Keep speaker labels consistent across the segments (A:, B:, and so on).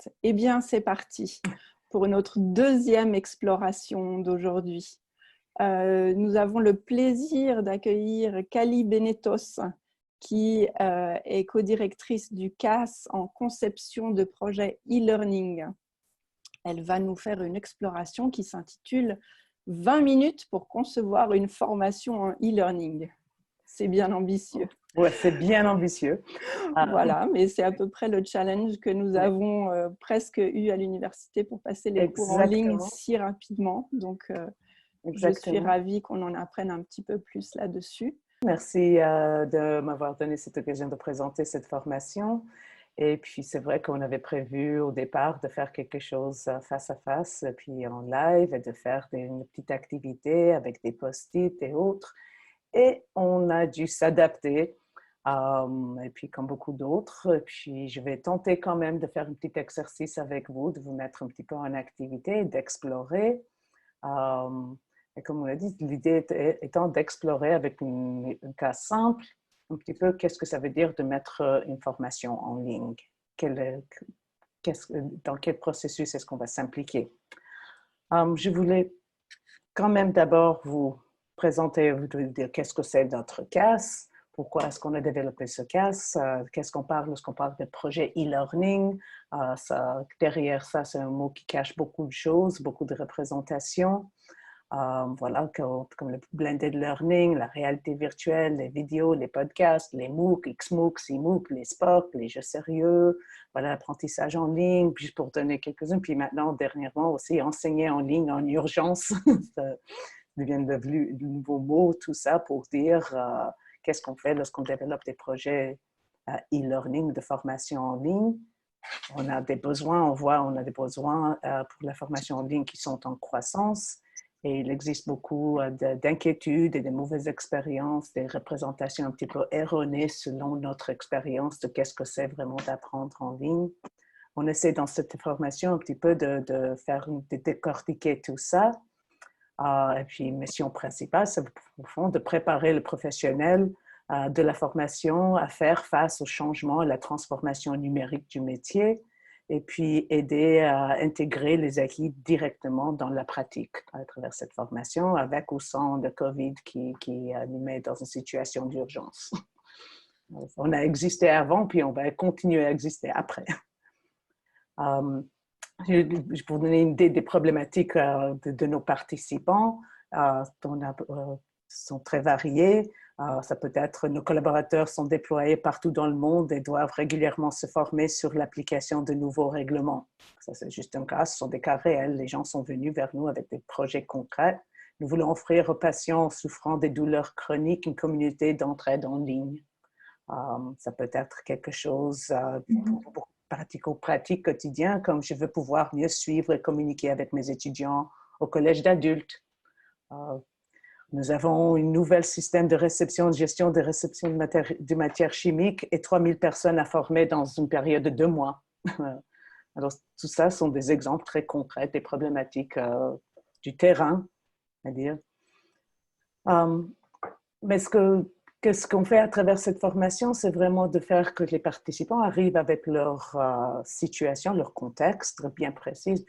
A: podcast. Eh bien, c'est parti pour notre deuxième exploration d'aujourd'hui. Nous avons le plaisir d'accueillir Cali Benetos, qui est codirectrice du CAS en conception de projets e-learning. Elle va nous faire une exploration qui s'intitule « 20 minutes pour concevoir une formation en e-learning ». C'est bien ambitieux.
B: Ouais, c'est bien ambitieux.
A: Voilà, mais c'est à peu près le challenge que nous avons presque eu à l'université pour passer les cours en ligne si rapidement. Donc, je suis ravie qu'on en apprenne un petit peu plus là-dessus.
B: Merci de m'avoir donné cette occasion de présenter cette formation. Et puis, c'est vrai qu'on avait prévu au départ de faire quelque chose face à face, puis en live, et de faire une petite activité avec des post-it et autres. Et on a dû s'adapter. Et puis, comme beaucoup d'autres, puis je vais tenter quand même de faire un petit exercice avec vous, de vous mettre un petit peu en activité, d'explorer. Et comme on l'a dit, l'idée étant d'explorer avec un cas simple, un petit peu qu'est-ce que ça veut dire de mettre une formation en ligne. Dans quel processus est-ce qu'on va s'impliquer? Je voulais quand même d'abord vous présenter, vous dire qu'est-ce que c'est notre CAS, pourquoi est-ce qu'on a développé ce CAS, qu'est-ce qu'on parle lorsqu'on parle de projet e-learning. Derrière ça, c'est un mot qui cache beaucoup de choses, beaucoup de représentations. Voilà, comme le blended learning, la réalité virtuelle, les vidéos, les podcasts, les MOOC, XMOOC, CMOOC, les SPOC, les jeux sérieux, voilà, l'apprentissage en ligne, puis pour donner quelques-uns, puis maintenant, dernièrement aussi, enseigner en ligne en urgence, ça devient de nouveaux mots, tout ça pour dire qu'est-ce qu'on fait lorsqu'on développe des projets e-learning, de formation en ligne. On a des besoins, on a des besoins pour la formation en ligne qui sont en croissance. Et il existe beaucoup d'inquiétudes et de mauvaises expériences, des représentations un petit peu erronées selon notre expérience de qu'est-ce que c'est vraiment d'apprendre en ligne. On essaie dans cette formation un petit peu de décortiquer tout ça. Et puis, mission principale, c'est au fond de préparer le professionnel de la formation à faire face au changement, à la transformation numérique du métier, et puis aider à intégrer les acquis directement dans la pratique à travers cette formation, avec ou sans le COVID qui nous met dans une situation d'urgence. On a existé avant, puis on va continuer à exister après. Pour vous donner une idée des problématiques de nos participants, sont très variées. Ça peut être, nos collaborateurs sont déployés partout dans le monde et doivent régulièrement se former sur l'application de nouveaux règlements. Ça, c'est juste un cas, ce sont des cas réels. Les gens sont venus vers nous avec des projets concrets. Nous voulons offrir aux patients souffrant des douleurs chroniques une communauté d'entraide en ligne. Ça peut être quelque chose pratico-pratique quotidien, comme je veux pouvoir mieux suivre et communiquer avec mes étudiants au collège d'adultes. Nous avons un nouvel système de réception, de gestion de réception de matières chimiques et 3000 personnes à former dans une période de 2 mois. Alors, tout ça sont des exemples très concrets des problématiques du terrain, à dire. Mais ce qu'on fait à travers cette formation, c'est vraiment de faire que les participants arrivent avec leur situation, leur contexte bien précis,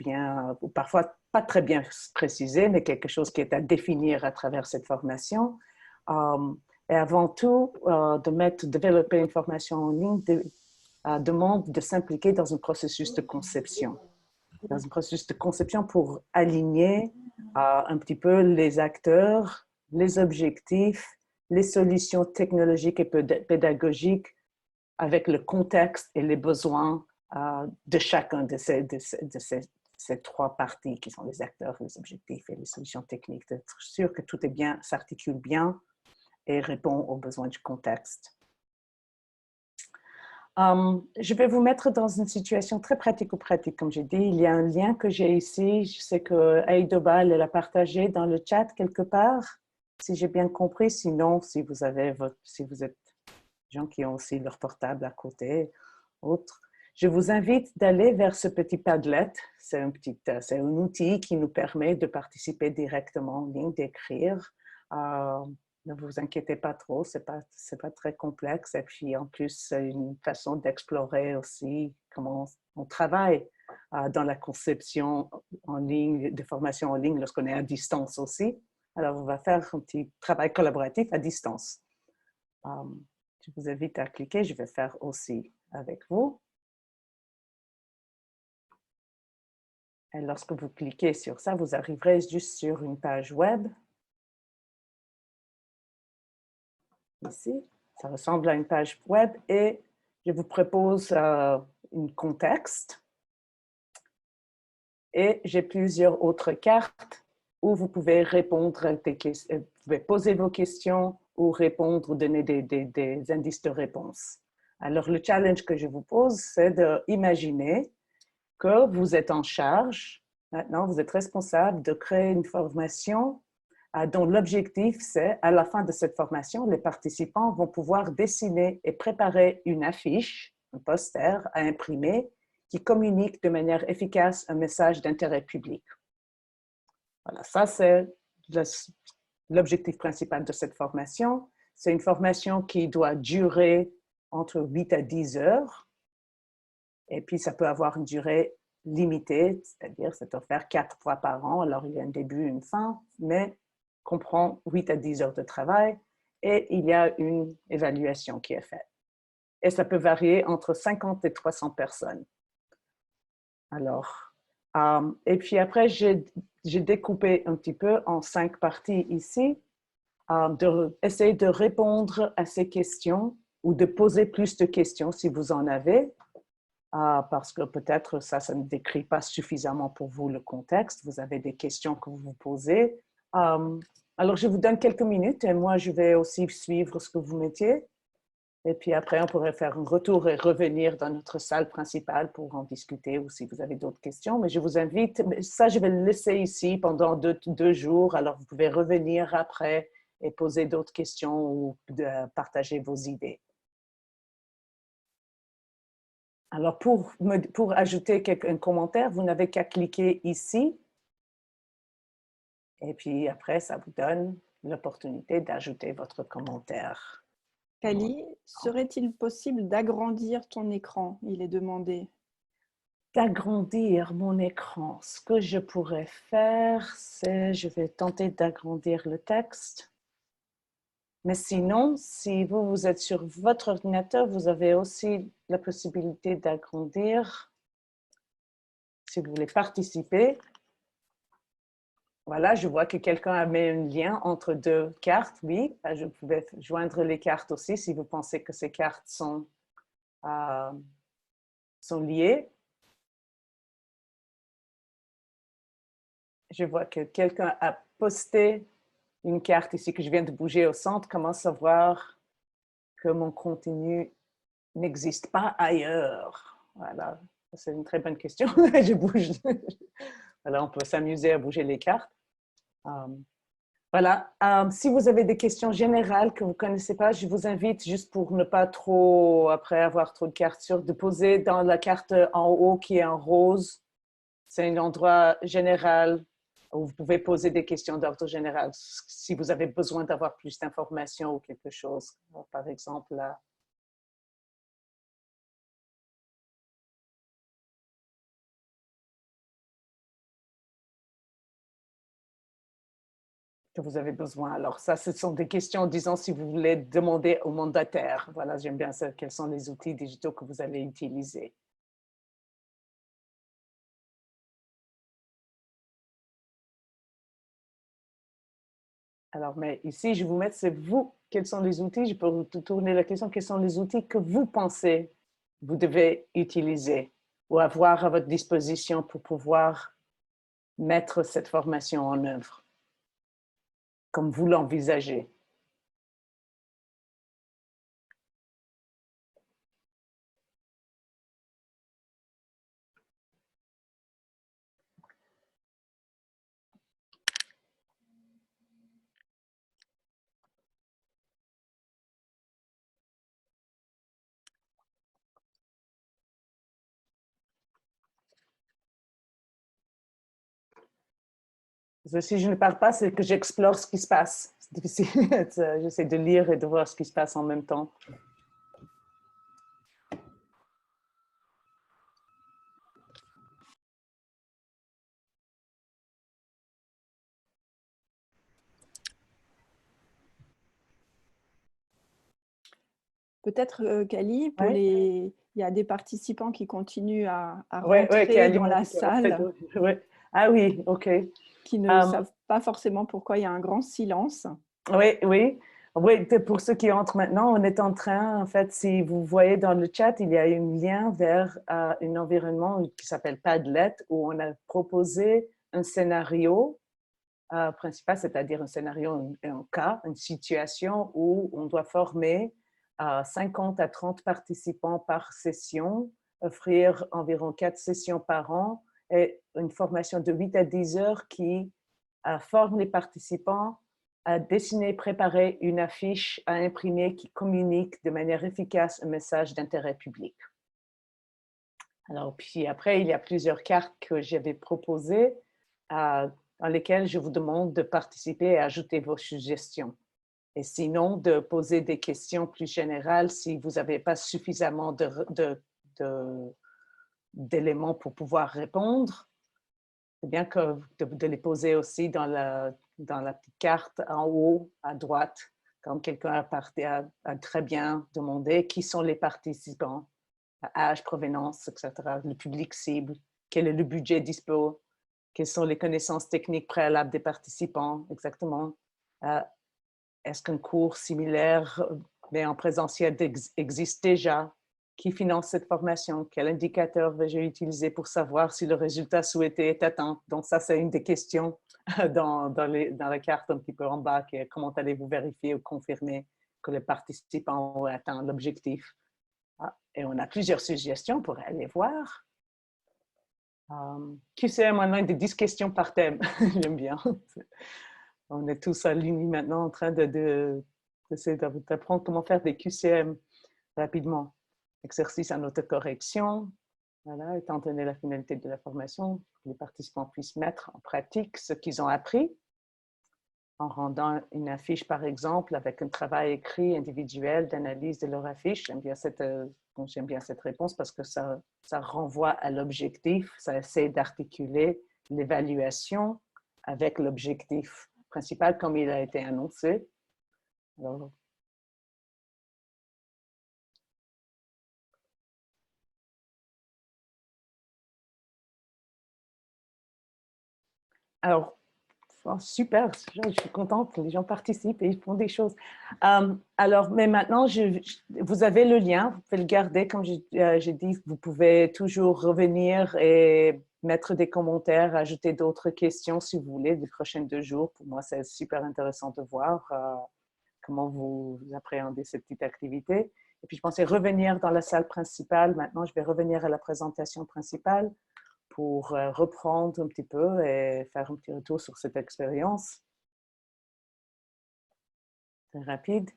B: ou parfois pas très bien précisé, mais quelque chose qui est à définir à travers cette formation. Et avant tout, développer une formation en ligne demande de s'impliquer dans un processus de conception. Dans un processus de conception pour aligner un petit peu les acteurs, les objectifs, les solutions technologiques et pédagogiques avec le contexte et les besoins de chacun de ces 3 parties qui sont les acteurs, les objectifs et les solutions techniques, d'être sûr que tout est bien, s'articule bien et répond aux besoins du contexte. Je vais vous mettre dans une situation très pratico-pratique, comme j'ai dit. Il y a un lien que j'ai ici. Je sais que Aïdobal l'a partagé dans le chat quelque part, si j'ai bien compris. Sinon, si vous êtes des gens qui ont aussi leur portable à côté, autre, je vous invite d'aller vers ce petit Padlet. C'est un outil qui nous permet de participer directement en ligne, d'écrire. Ne vous inquiétez pas trop, c'est pas très complexe. Et puis, en plus, c'est une façon d'explorer aussi comment on travaille dans la conception en ligne, de formation en ligne lorsqu'on est à distance aussi. Alors, on va faire un petit travail collaboratif à distance. Je vous invite à cliquer, je vais faire aussi avec vous. Et lorsque vous cliquez sur ça, vous arriverez juste sur une page web. Ici, ça ressemble à une page web et je vous propose un contexte. Et j'ai plusieurs autres cartes où vous pouvez répondre à des questions, vous pouvez poser vos questions ou répondre, donner des indices de réponse. Alors, le challenge que je vous pose, c'est d'imaginer que vous êtes en charge, maintenant, vous êtes responsable de créer une formation dont l'objectif, c'est, à la fin de cette formation, les participants vont pouvoir dessiner et préparer une affiche, un poster à imprimer qui communique de manière efficace un message d'intérêt public. Voilà, ça c'est l'objectif principal de cette formation. C'est une formation qui doit durer entre 8 à 10 heures. Et puis, ça peut avoir une durée limitée, c'est-à-dire ça doit faire 4 fois par an. Alors, il y a un début, une fin, mais comprend 8 à 10 heures de travail et il y a une évaluation qui est faite. Et ça peut varier entre 50 et 300 personnes. Alors, et puis après, j'ai découpé un petit peu en 5 parties ici, essayer de répondre à ces questions ou de poser plus de questions si vous en avez, parce que peut-être ça ne décrit pas suffisamment pour vous le contexte. Vous avez des questions que vous vous posez. Alors, je vous donne quelques minutes et moi, je vais aussi suivre ce que vous mettiez. Et puis après, on pourrait faire un retour et revenir dans notre salle principale pour en discuter ou si vous avez d'autres questions. Mais je vous invite, ça je vais le laisser ici pendant deux jours. Alors vous pouvez revenir après et poser d'autres questions ou partager vos idées. Alors pour ajouter un commentaire, vous n'avez qu'à cliquer ici. Et puis après, ça vous donne l'opportunité d'ajouter votre commentaire.
A: Kali, serait-il possible d'agrandir ton écran? Il est demandé.
B: D'agrandir mon écran. Ce que je pourrais faire, c'est, je vais tenter d'agrandir le texte. Mais sinon, si vous êtes sur votre ordinateur, vous avez aussi la possibilité d'agrandir. Si vous voulez participer, voilà, je vois que quelqu'un a mis un lien entre deux cartes. Oui, je pouvais joindre les cartes aussi si vous pensez que ces cartes sont liées. Je vois que quelqu'un a posté une carte ici que je viens de bouger au centre. Comment savoir que mon contenu n'existe pas ailleurs? Voilà, c'est une très bonne question. Je bouge. Voilà, on peut s'amuser à bouger les cartes. Voilà, si vous avez des questions générales que vous ne connaissez pas, je vous invite, juste pour ne pas trop, après avoir trop de cartes sûres, de poser dans la carte en haut qui est en rose. C'est un endroit général où vous pouvez poser des questions d'ordre général si vous avez besoin d'avoir plus d'informations ou quelque chose. Par exemple, là. Que vous avez besoin. Alors ça, ce sont des questions, disons, si vous voulez demander au mandataire. Voilà, j'aime bien ça. Quels sont les outils digitaux que vous allez utiliser? Alors, mais ici, je vais vous mettre, c'est vous, quels sont les outils? Je peux vous tourner la question, quels sont les outils que vous pensez vous devez utiliser ou avoir à votre disposition pour pouvoir mettre cette formation en œuvre, comme vous l'envisagez? Si je ne parle pas, c'est que j'explore ce qui se passe. C'est difficile. J'essaie de lire et de voir ce qui se passe en même temps.
A: Peut-être, Kali,
B: Ouais.
A: il y a des participants qui continuent à
B: Ouais, ouais, qui
A: rentrer dans la
B: alimente,
A: salle,
B: ouais. Ah oui, OK.
A: qui ne savent pas forcément pourquoi il y a un grand silence.
B: Oui, oui. Oui, pour ceux qui entrent maintenant, on est en train, en fait, si vous voyez dans le chat, il y a un lien vers un environnement qui s'appelle Padlet, où on a proposé un scénario principal, c'est-à-dire un scénario, un cas, une situation où on doit former 50 à 30 participants par session, offrir environ 4 sessions par an et une formation de 8 à 10 heures qui forme les participants à dessiner, préparer une affiche à imprimer qui communique de manière efficace un message d'intérêt public. Alors, puis après, il y a plusieurs cartes que j'avais proposées dans lesquelles je vous demande de participer et ajouter vos suggestions. Et sinon, de poser des questions plus générales si vous n'avez pas suffisamment d'éléments pour pouvoir répondre. C'est bien que de les poser aussi dans la petite carte en haut à droite, quand quelqu'un a très bien demandé qui sont les participants, âge, provenance, etc., le public cible, quel est le budget dispo, quelles sont les connaissances techniques préalables des participants, exactement. Est-ce qu'un cours similaire, mais en présentiel, existe déjà? Qui finance cette formation? Quel indicateur vais-je utiliser pour savoir si le résultat souhaité est atteint? Donc ça, c'est une des questions dans la carte un petit peu en bas, qui est comment allez-vous vérifier ou confirmer que les participants ont atteint l'objectif? Et on a plusieurs suggestions pour aller voir. QCM, on a des 10 questions par thème. J'aime bien. On est tous alignés maintenant en train d'essayer d'apprendre comment faire des QCM rapidement. Exercice en autocorrection, voilà, étant donné la finalité de la formation, que les participants puissent mettre en pratique ce qu'ils ont appris en rendant une affiche, par exemple, avec un travail écrit individuel d'analyse de leur affiche. J'aime bien cette réponse parce que ça renvoie à l'objectif, ça essaie d'articuler l'évaluation avec l'objectif principal comme il a été annoncé. Alors oh, super, je suis contente, les gens participent et ils font des choses. Alors, mais maintenant, vous avez le lien, vous pouvez le garder. Comme j'ai dit, vous pouvez toujours revenir et mettre des commentaires, ajouter d'autres questions si vous voulez, les prochains 2 jours. Pour moi, c'est super intéressant de voir comment vous appréhendez cette petite activité. Et puis, je pensais revenir dans la salle principale. Maintenant, je vais revenir à la présentation principale pour reprendre un petit peu et faire un petit retour sur cette expérience. C'est rapide.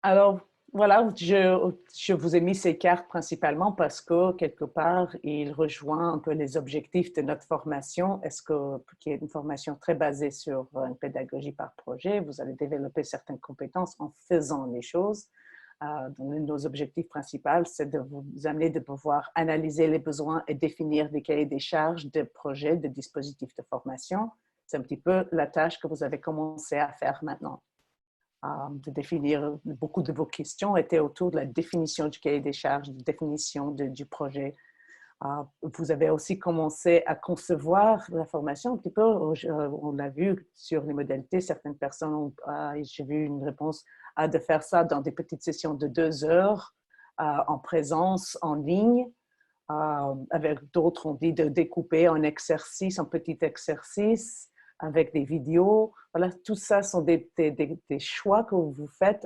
B: Alors, voilà, je vous ai mis ces cartes principalement parce que, quelque part, il rejoint un peu les objectifs de notre formation. Qui est une formation très basée sur une pédagogie par projet. Vous allez développer certaines compétences en faisant les choses. Donc, nos objectifs principaux, c'est de vous amener de pouvoir analyser les besoins et définir des cahiers des charges de projets, de dispositifs de formation. C'est un petit peu la tâche que vous avez commencé à faire maintenant. De définir, beaucoup de vos questions étaient autour de la définition du cahier des charges, de définition du projet. Vous avez aussi commencé à concevoir la formation un petit peu. On l'a vu sur les modalités. Certaines personnes, j'ai vu une réponse de faire ça dans des petites sessions de 2 heures en présence, en ligne. Avec d'autres, on dit de découper en exercices, en petits exercices avec des vidéos. Voilà, tout ça sont des choix que vous faites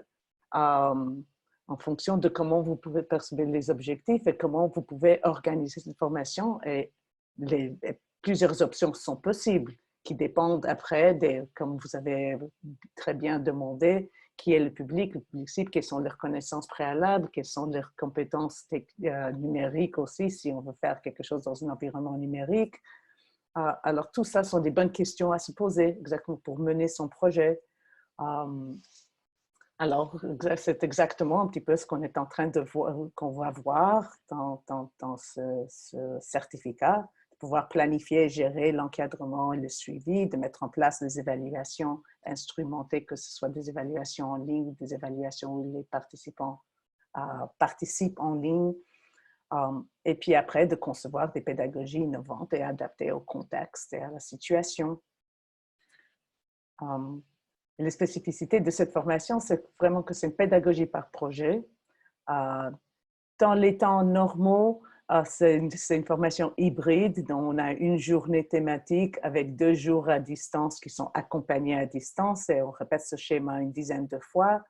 B: en fonction de comment vous pouvez percevoir les objectifs et comment vous pouvez organiser cette formation. Et plusieurs options sont possibles qui dépendent après, comme vous avez très bien demandé, qui est le public cible, quelles sont leurs connaissances préalables, quelles sont leurs compétences numériques aussi, si on veut faire quelque chose dans un environnement numérique. Alors, tout ça sont des bonnes questions à se poser exactement pour mener son projet. Alors, c'est exactement un petit peu ce qu'on est en train de voir, qu'on va voir dans ce certificat, de pouvoir planifier et gérer l'encadrement et le suivi, de mettre en place des évaluations instrumentées, que ce soit des évaluations en ligne, des évaluations où les participants participent en ligne. Et puis après, de concevoir des pédagogies innovantes et adaptées au contexte et à la situation. Les spécificités de cette formation, c'est vraiment que c'est une pédagogie par projet. Dans les temps normaux, c'est une formation hybride, dont on a une journée thématique avec 2 jours à distance qui sont accompagnés à distance et on répète ce schéma une dizaine de fois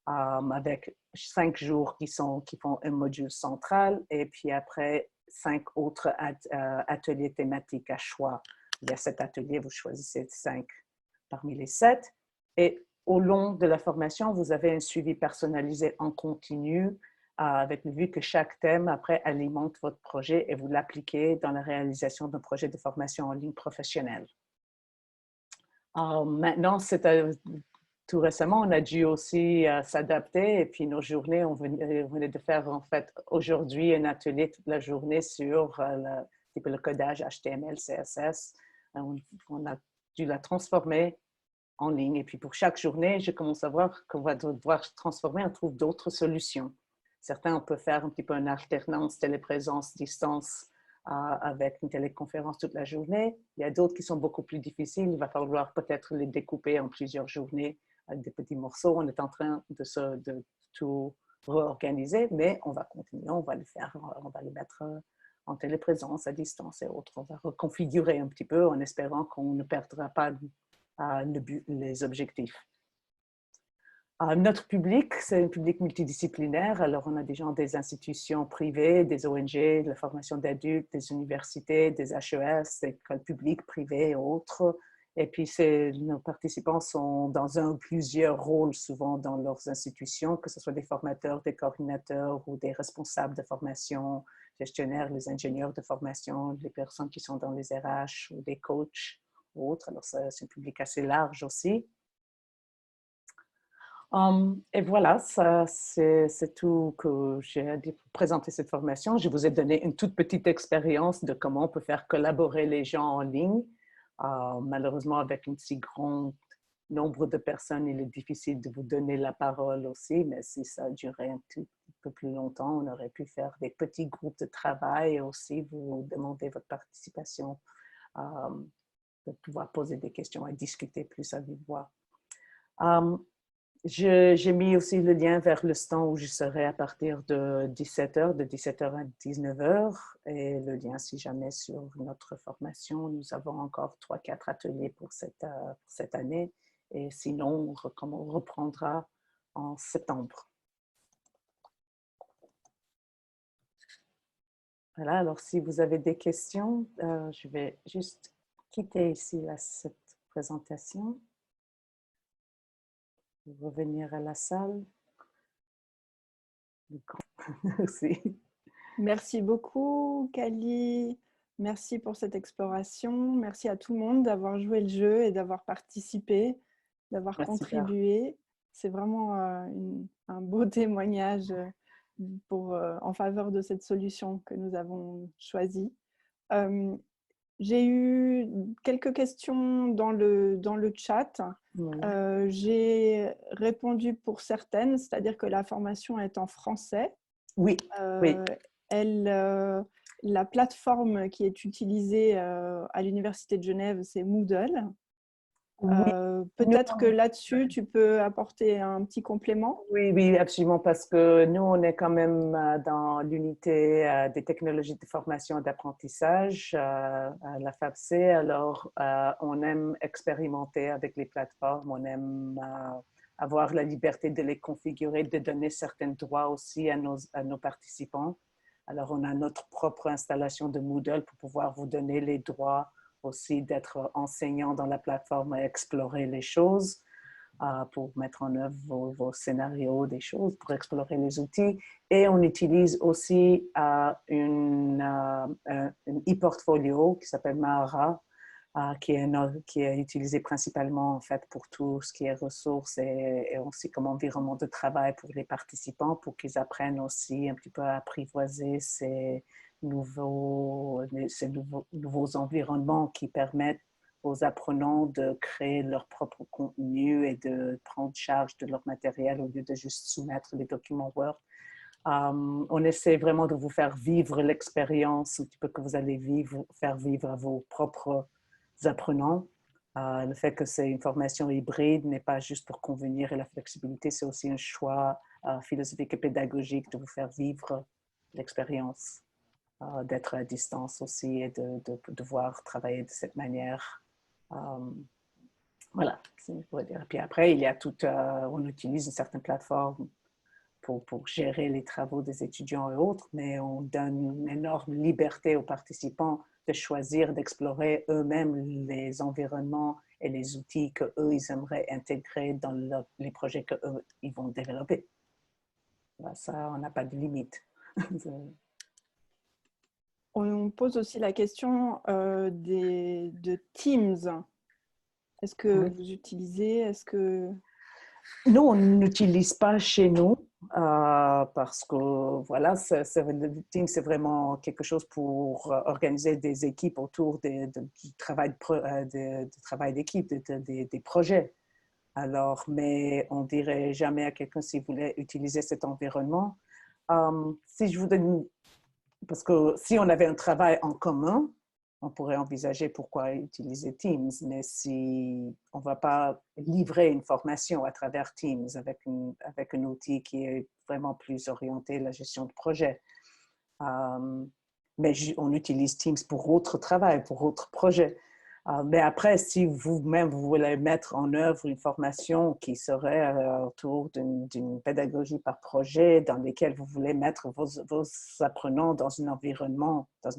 B: avec 5 jours qui font un module central et puis après 5 autres ateliers thématiques à choix. Il y a 7 ateliers, vous choisissez 5 parmi les 7 et au long de la formation, vous avez un suivi personnalisé en continu avec le but que chaque thème, après, alimente votre projet et vous l'appliquez dans la réalisation d'un projet de formation en ligne professionnelle. Maintenant, tout récemment, on a dû aussi s'adapter et puis nos journées, on venait de faire en fait aujourd'hui un atelier toute la journée sur le codage HTML, CSS. On a dû la transformer en ligne et puis pour chaque journée, je commence à voir qu'on va devoir transformer, on trouve d'autres solutions. Certains, on peut faire un petit peu une alternance téléprésence, distance avec une téléconférence toute la journée. Il y a d'autres qui sont beaucoup plus difficiles. Il va falloir peut-être les découper en plusieurs journées avec des petits morceaux. On est en train de tout réorganiser, mais on va continuer, on va le faire, on va les mettre en téléprésence, à distance et autres. On va reconfigurer un petit peu en espérant qu'on ne perdra pas les objectifs. Notre public, c'est un public multidisciplinaire. Alors, on a des gens des institutions privées, des ONG, de la formation d'adultes, des universités, des HES, des écoles publiques, privées et autres. Et puis, nos participants sont dans un ou plusieurs rôles, souvent dans leurs institutions, que ce soit des formateurs, des coordinateurs ou des responsables de formation, gestionnaires, les ingénieurs de formation, les personnes qui sont dans les RH ou des coachs ou autres. Alors, c'est un public assez large aussi. Et voilà, c'est tout que j'ai à dire pour présenter cette formation. Je vous ai donné une toute petite expérience de comment on peut faire collaborer les gens en ligne. Malheureusement, avec un si grand nombre de personnes, il est difficile de vous donner la parole aussi, mais si ça durait un petit peu plus longtemps, on aurait pu faire des petits groupes de travail et aussi vous demander votre participation, de pouvoir poser des questions et discuter plus à vive voix. J'ai mis aussi le lien vers le stand où je serai à partir de 17h, de 17h à 19h, et le lien si jamais sur notre formation. Nous avons encore 3-4 ateliers pour cette année, et sinon, on reprendra en septembre. Voilà, alors si vous avez des questions, je vais juste quitter ici cette présentation. Revenir à la salle. Merci.
A: Merci beaucoup, Kali. Merci pour cette exploration. Merci à tout le monde d'avoir joué le jeu et d'avoir participé, d'avoir contribué. C'est vraiment un beau témoignage en faveur de cette solution que nous avons choisie. J'ai eu quelques questions dans le chat. J'ai répondu pour certaines, c'est-à-dire que la formation est en français.
B: Oui, oui.
A: La plateforme qui est utilisée à l'Université de Genève, c'est Moodle. Peut-être que là-dessus, tu peux apporter un petit complément.
B: Oui, oui, absolument, parce que nous, on est quand même dans l'unité des technologies de formation et d'apprentissage à la FAPC. Alors, on aime expérimenter avec les plateformes, on aime avoir la liberté de les configurer, de donner certains droits aussi à nos participants. Alors, on a notre propre installation de Moodle pour pouvoir vous donner les droits aussi d'être enseignant dans la plateforme et explorer les choses, pour mettre en œuvre vos scénarios, des choses, pour explorer les outils. Et on utilise aussi un e-portfolio qui s'appelle Mahara, qui est utilisé principalement en fait pour tout ce qui est ressources et aussi comme environnement de travail pour les participants, pour qu'ils apprennent aussi un petit peu à apprivoiser ces nouveaux environnements qui permettent aux apprenants de créer leur propre contenu et de prendre charge de leur matériel au lieu de juste soumettre les documents Word. On essaie vraiment de vous faire vivre l'expérience un petit peu que vous allez faire vivre à vos propres apprenants. Le fait que c'est une formation hybride n'est pas juste pour convenir, et la flexibilité, c'est aussi un choix philosophique et pédagogique de vous faire vivre l'expérience, d'être à distance aussi et de devoir travailler de cette manière. Voilà, je pourrais dire. Puis après, il y a on utilise une certaine plateforme pour gérer les travaux des étudiants et autres, mais on donne une énorme liberté aux participants de choisir, d'explorer eux-mêmes les environnements et les outils qu'eux, ils aimeraient intégrer dans les projets qu'eux, ils vont développer. Là, ça, on n'a pas de limite.
A: On pose aussi la question de Teams. Est-ce que vous utilisez,
B: Nous, on n'utilise pas chez nous parce que voilà, le team, c'est vraiment quelque chose pour organiser des équipes autour du travail d'équipe, des projets. Alors, mais on dirait jamais à quelqu'un s'il voulait utiliser cet environnement. Si je vous donne, parce que si on avait un travail en commun, on pourrait envisager pourquoi utiliser Teams, mais si on ne va pas livrer une formation à travers Teams avec un outil qui est vraiment plus orienté à la gestion de projet. Mais on utilise Teams pour autre travail, pour autres projets. Mais après, si vous-même, vous voulez mettre en œuvre une formation qui serait autour d'une pédagogie par projet dans lequel vous voulez mettre vos apprenants dans un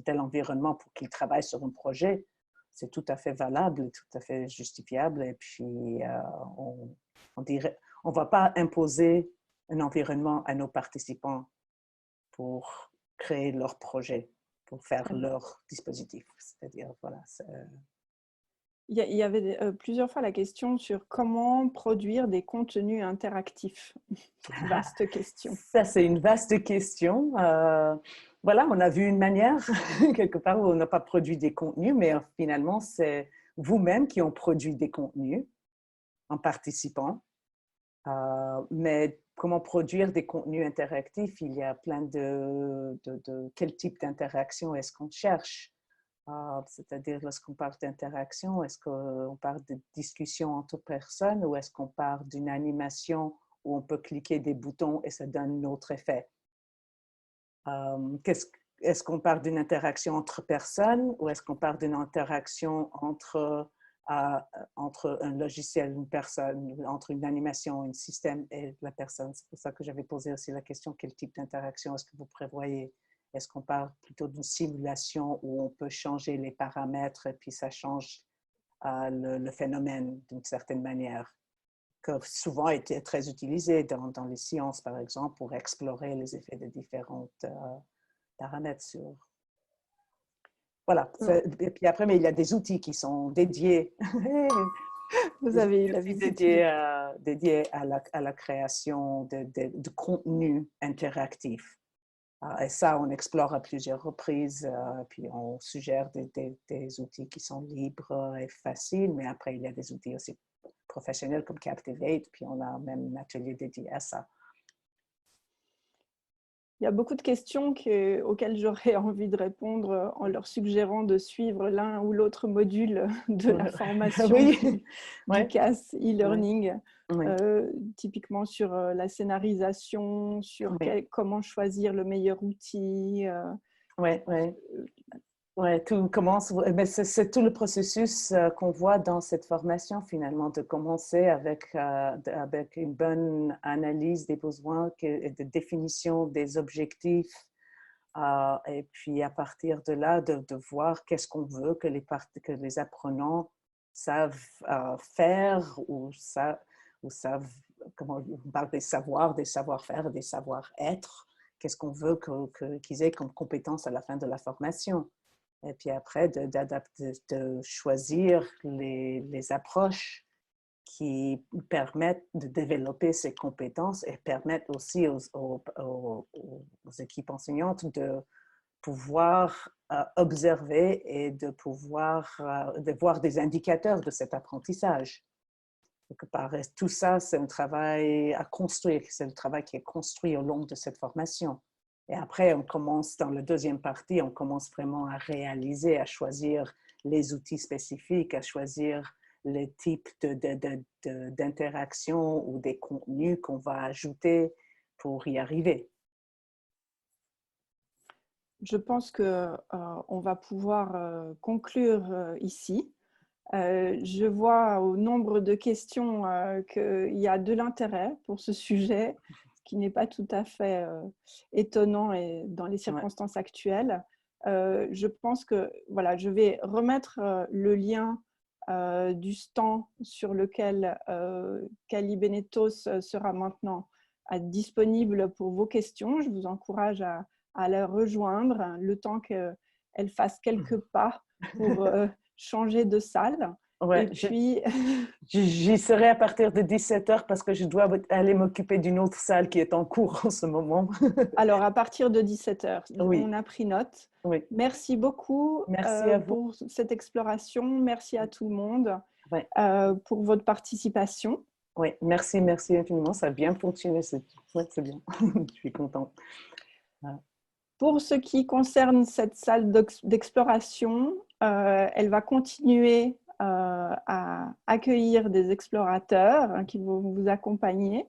B: tel environnement pour qu'ils travaillent sur un projet, c'est tout à fait valable, tout à fait justifiable. Et puis, on va pas imposer un environnement à nos participants pour créer leur projet, pour faire leur dispositif. C'est-à-dire, voilà,
A: il y avait plusieurs fois la question sur comment produire des contenus interactifs. Vaste question.
B: Ça, c'est une vaste question. Voilà, on a vu une manière, quelque part, où on n'a pas produit des contenus, mais finalement, c'est vous-même qui ont produit des contenus en participant. Mais comment produire des contenus interactifs? Il y a plein quel type d'interaction est-ce qu'on cherche? C'est-à-dire, lorsqu'on parle d'interaction, est-ce qu'on parle de discussion entre personnes ou est-ce qu'on parle d'une animation où on peut cliquer des boutons et ça donne un autre effet? Est-ce qu'on parle d'une interaction entre personnes ou est-ce qu'on parle d'une interaction entre un logiciel, une personne, entre une animation, un système et la personne? C'est pour ça que j'avais posé aussi la question, quel type d'interaction est-ce que vous prévoyez? Est-ce qu'on parle plutôt d'une simulation où on peut changer les paramètres et puis ça change le phénomène d'une certaine manière, qui a souvent été très utilisé dans les sciences, par exemple, pour explorer les effets de différents paramètres sur... Voilà. Et puis après, mais il y a des outils qui sont dédiés.
A: Vous avez eu la visibilité.
B: Dédiés à la création de contenu interactif. Et ça, on explore à plusieurs reprises, puis on suggère des outils qui sont libres et faciles, mais après, il y a des outils aussi professionnels comme Captivate, puis on a même un atelier dédié à ça.
A: Il y a beaucoup de questions auxquelles j'aurais envie de répondre en leur suggérant de suivre l'un ou l'autre module de la formation du CAS e-learning, typiquement sur la scénarisation, sur comment choisir le meilleur outil.
B: Oui, tout commence, mais c'est tout le processus qu'on voit dans cette formation finalement, de commencer avec une bonne analyse des besoins et de définition des objectifs. Et puis à partir de là, de voir qu'est-ce qu'on veut que les apprenants savent faire ou savent, comment on parle des savoirs, des savoir-faire, des savoir-être, qu'est-ce qu'on veut qu'ils aient comme compétences à la fin de la formation. Et puis après, de choisir les approches qui permettent de développer ces compétences et permettent aussi aux équipes enseignantes de pouvoir observer et de pouvoir de voir des indicateurs de cet apprentissage. Quelque part, tout ça, c'est un travail à construire. C'est le travail qui est construit au long de cette formation. Et après, on commence dans la deuxième partie, on commence vraiment à réaliser, à choisir les outils spécifiques, à choisir les types d'interactions ou des contenus qu'on va ajouter pour y arriver.
A: Je pense qu'on va pouvoir conclure ici. Je vois au nombre de questions qu'il y a de l'intérêt pour ce sujet, ce qui n'est pas tout à fait étonnant et dans les circonstances actuelles. Je pense que voilà, je vais remettre le lien du stand sur lequel Kali Benetos sera maintenant disponible pour vos questions. Je vous encourage à la rejoindre le temps qu'elle fasse quelques pas pour changer de salle.
B: Ouais,
A: et puis,
B: j'y serai à partir de 17h parce que je dois aller m'occuper d'une autre salle qui est en cours en ce moment.
A: Alors, à partir de 17h,
B: oui.
A: on a pris note.
B: Oui.
A: Merci beaucoup pour cette exploration. Merci à tout le monde pour votre participation.
B: Oui, merci infiniment. Ça a bien fonctionné. C'est bien. Je suis contente.
A: Pour ce qui concerne cette salle d'exploration, elle va continuer à accueillir des explorateurs qui vont vous accompagner.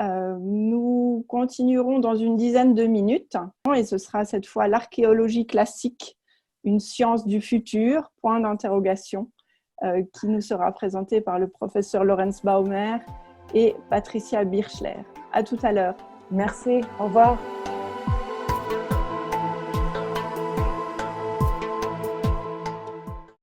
A: Nous continuerons dans une dizaine de minutes et ce sera cette fois l'archéologie classique, une science du futur, point d'interrogation, qui nous sera présentée par le professeur Lorenz Baumer et Patricia Birchler. À tout à l'heure.
B: Merci, au revoir.